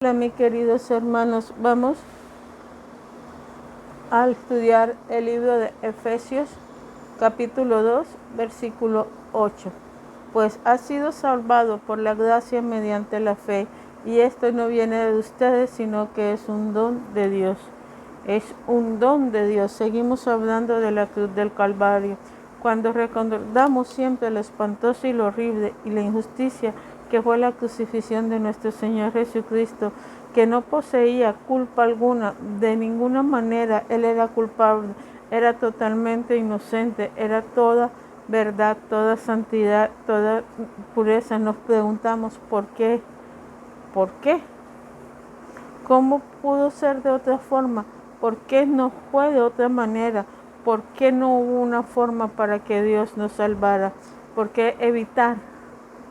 Hola, mis queridos hermanos, vamos a estudiar el libro de Efesios, capítulo 2, versículo 8. Pues ha sido salvado por la gracia mediante la fe, y esto no viene de ustedes, sino que es un don de Dios. Es un don de Dios. Seguimos hablando de la cruz del Calvario. Cuando recordamos siempre lo espantoso y lo horrible y la injusticia que fue la crucifixión de nuestro Señor Jesucristo, que no poseía culpa alguna, de ninguna manera Él era culpable, era totalmente inocente, era toda verdad, toda santidad, toda pureza. Nos preguntamos ¿por qué? ¿Por qué? ¿Cómo pudo ser de otra forma? ¿Por qué no fue de otra manera? ¿Por qué no hubo una forma para que Dios nos salvara? ¿Por qué evitar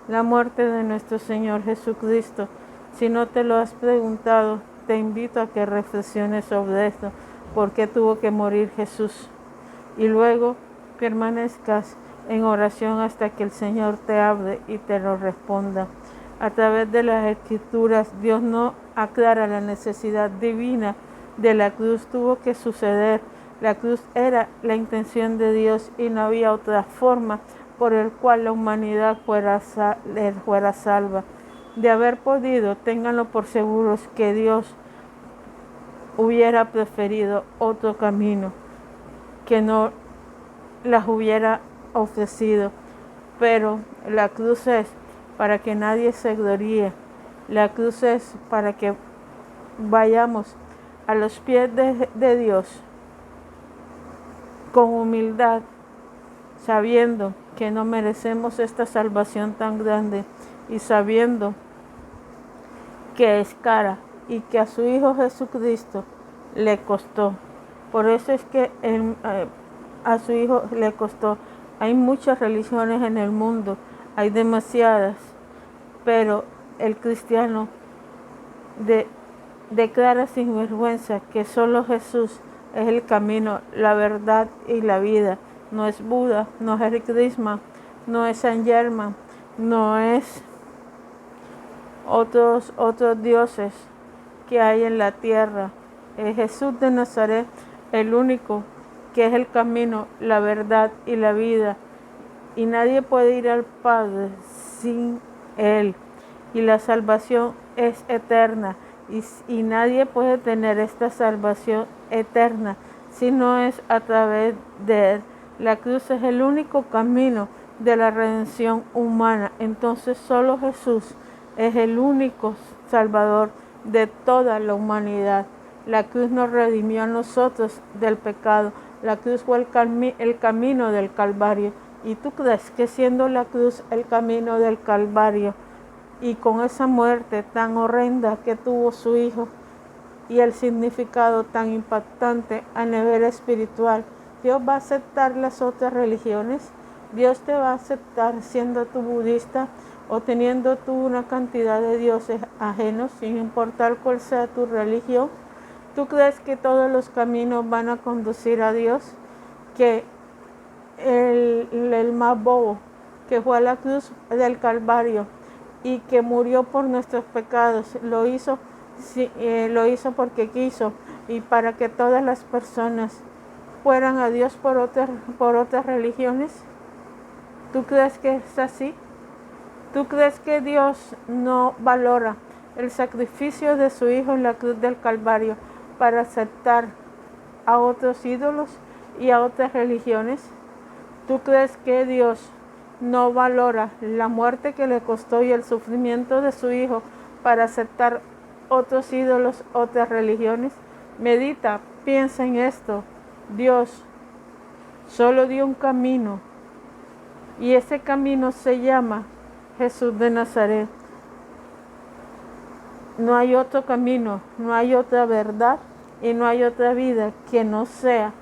la muerte de nuestro Señor Jesucristo? Si no te lo has preguntado, te invito a que reflexiones sobre esto. ¿Por qué tuvo que morir Jesús? Y luego permanezcas en oración hasta que el Señor te hable y te lo responda. A través de las Escrituras, Dios no aclara la necesidad divina de la cruz. Tuvo que suceder. La cruz era la intención de Dios y no había otra forma por el cual la humanidad fuera salva. De haber podido, ténganlo por seguros que Dios hubiera preferido otro camino, que no las hubiera ofrecido. Pero la cruz es para que nadie se gloríe. La cruz es para que vayamos a los pies de Dios con humildad, sabiendo que no merecemos esta salvación tan grande y sabiendo que es cara y que a su Hijo Jesucristo le costó. Por eso es que a su Hijo le costó. Hay muchas religiones en el mundo, hay demasiadas, pero el cristiano declara sin vergüenza que solo Jesús es el camino, la verdad y la vida. No es Buda, no es el Krishna, no es San Germán, no es otros dioses que hay en la tierra. Es Jesús de Nazaret, el único que es el camino, la verdad y la vida. Y nadie puede ir al Padre sin Él. Y la salvación es eterna. Y nadie puede tener esta salvación eterna si no es a través de Él. La cruz es el único camino de la redención humana. Entonces solo Jesús es el único Salvador de toda la humanidad. La cruz nos redimió a nosotros del pecado. La cruz fue el camino del Calvario. ¿Y tú crees que siendo la cruz el camino del Calvario y con esa muerte tan horrenda que tuvo su Hijo y el significado tan impactante a nivel espiritual, Dios va a aceptar las otras religiones? Dios te va a aceptar siendo tú budista o teniendo tú una cantidad de dioses ajenos, sin importar cuál sea tu religión? ¿Tú crees que todos los caminos van a conducir a Dios? Que el más bobo, que fue a la cruz del Calvario y que murió por nuestros pecados, lo hizo porque quiso y para que todas las personas fueran a Dios por otras religiones? ¿Tú crees que es así? ¿Tú crees que Dios no valora el sacrificio de su Hijo en la cruz del Calvario para aceptar a otros ídolos y a otras religiones? ¿Tú crees que Dios no valora la muerte que le costó y el sufrimiento de su Hijo para aceptar otros ídolos, otras religiones? Medita, piensa en esto. Dios solo dio un camino y ese camino se llama Jesús de Nazaret. No hay otro camino, no hay otra verdad y no hay otra vida que no sea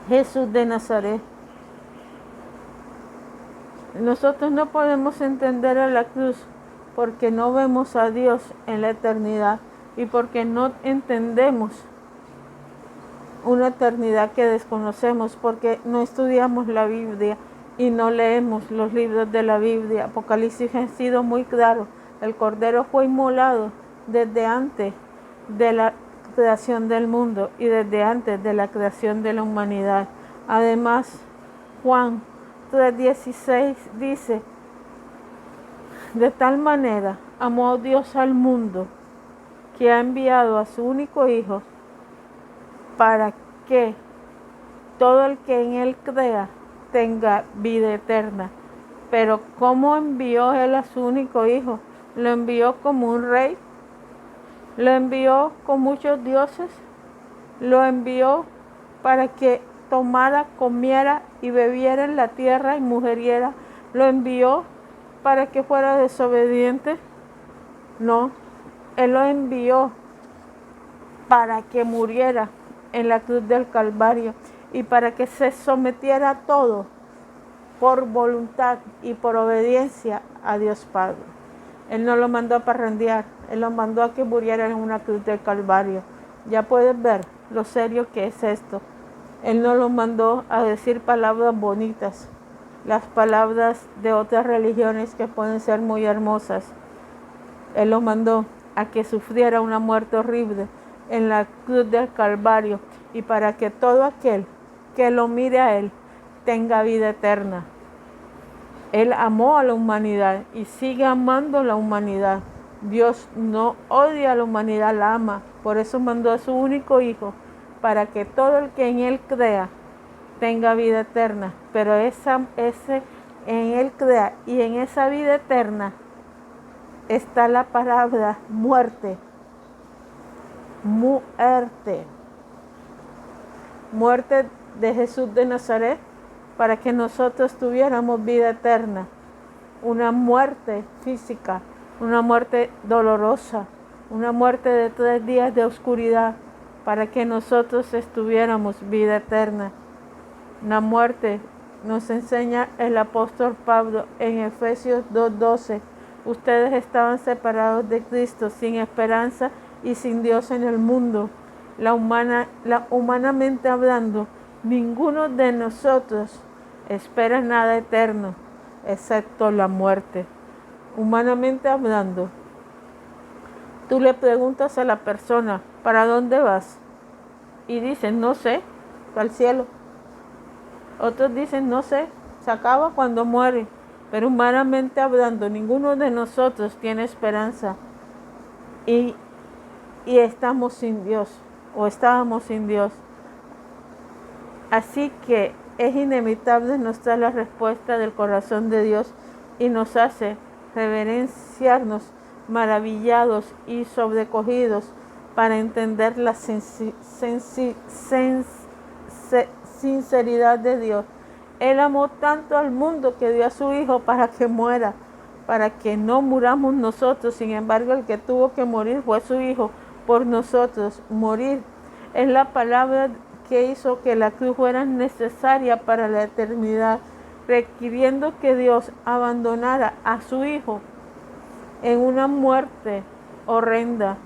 Jesús de Nazaret. Nosotros no podemos entender a la cruz porque no vemos a Dios en la eternidad y porque no entendemos una eternidad que desconocemos, porque no estudiamos la Biblia y no leemos los libros de la Biblia. Apocalipsis ha sido muy claro El Cordero fue inmolado desde antes de la creación del mundo y desde antes de la creación de la humanidad. Además, Juan 3:16 dice: de tal manera amó Dios al mundo que ha enviado a su único Hijo para que todo el que en Él crea tenga vida eterna. Pero ¿cómo envió Él a su único Hijo? ¿Lo envió como un rey? ¿Lo envió con muchos dioses? ¿Lo envió para que tomara, comiera y bebiera en la tierra y mujeriera? ¿Lo envió para que fuera desobediente? No, Él lo envió para que muriera en la cruz del Calvario y para que se sometiera a todo por voluntad y por obediencia a Dios Padre. Él no lo mandó a parrandear, Él lo mandó a que muriera en una cruz del Calvario. Ya puedes ver lo serio que es esto. Él no lo mandó a decir palabras bonitas, las palabras de otras religiones que pueden ser muy hermosas. Él lo mandó a que sufriera una muerte horrible en la cruz del Calvario y para que todo aquel que lo mire a Él tenga vida eterna. Él amó a la humanidad y sigue amando a la humanidad. Dios no odia a la humanidad, la ama. Por eso mandó a su único Hijo, para que todo el que en Él crea tenga vida eterna. Pero ese en Él crea y en esa vida eterna está la palabra muerte. Muerte. Muerte de Jesús de Nazaret para que nosotros tuviéramos vida eterna. Una muerte física, una muerte dolorosa, una muerte de 3 días de oscuridad para que nosotros tuviéramos vida eterna. Una muerte nos enseña el apóstol Pablo en Efesios 2:12. Ustedes estaban separados de Cristo, sin esperanza y sin Dios en el mundo. Humanamente hablando, ninguno de nosotros espera nada eterno, excepto la muerte. Humanamente hablando, tú le preguntas a la persona, ¿para dónde vas? Y dicen, no sé, al cielo. Otros dicen, no sé, se acaba cuando muere. Pero humanamente hablando, ninguno de nosotros tiene esperanza. Y estamos sin Dios, o estábamos sin Dios. Así que es inevitable nos da la respuesta del corazón de Dios y nos hace reverenciarnos, maravillados y sobrecogidos para entender la sinceridad de Dios. Él amó tanto al mundo que dio a su Hijo para que muera, para que no muramos nosotros. Sin embargo, el que tuvo que morir fue su Hijo por nosotros. Morir es la palabra que hizo que la cruz fuera necesaria para la eternidad, requiriendo que Dios abandonara a su Hijo en una muerte horrenda.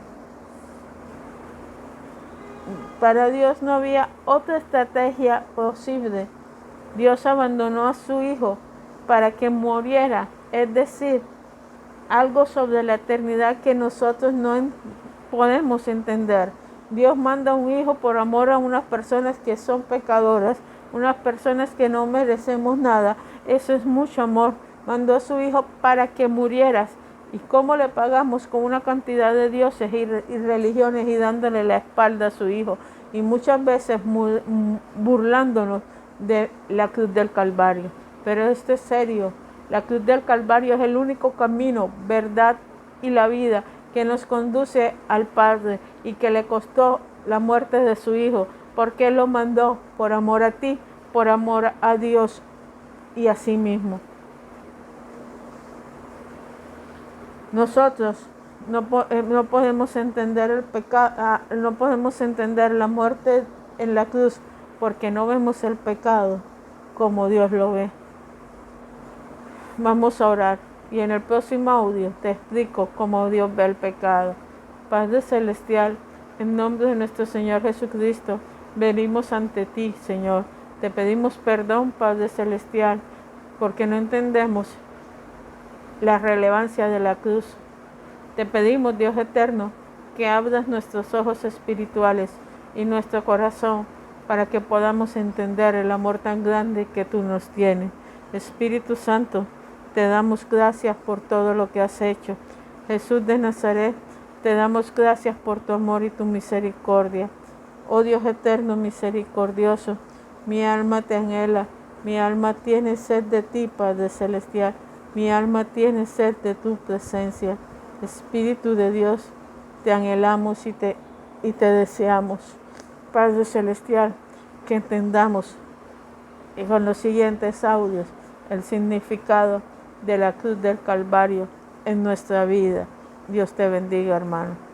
Para Dios no había otra estrategia posible. Dios abandonó a su Hijo para que muriera, es decir, algo sobre la eternidad que nosotros no podemos entender. Dios manda a un Hijo por amor a unas personas que son pecadoras, unas personas que no merecemos nada. Eso es mucho amor. Mandó a su Hijo para que murieras. ¿Y cómo le pagamos? Con una cantidad de dioses y religiones y dándole la espalda a su Hijo. Y muchas veces burlándonos de la cruz del Calvario. Pero esto es serio. La cruz del Calvario es el único camino, verdad y la vida que nos conduce al Padre y que le costó la muerte de su Hijo, porque Él lo mandó por amor a ti, por amor a Dios y a sí mismo. Nosotros no podemos entender el pecado, no podemos entender la muerte en la cruz porque no vemos el pecado como Dios lo ve. Vamos a orar y en el próximo audio te explico cómo Dios ve el pecado. Padre Celestial, en nombre de nuestro Señor Jesucristo, venimos ante ti, Señor. Te pedimos perdón, Padre Celestial, porque no entendemos la relevancia de la cruz. Te pedimos, Dios eterno, que abras nuestros ojos espirituales y nuestro corazón para que podamos entender el amor tan grande que tú nos tienes. Espíritu Santo, te damos gracias por todo lo que has hecho. Jesús de Nazaret, te damos gracias por tu amor y tu misericordia. Oh Dios eterno misericordioso, mi alma te anhela, mi alma tiene sed de ti, Padre Celestial, mi alma tiene sed de tu presencia. Espíritu de Dios, te anhelamos y te deseamos. Padre Celestial, que entendamos y con los siguientes audios el significado de la cruz del Calvario en nuestra vida. Dios te bendiga, hermano.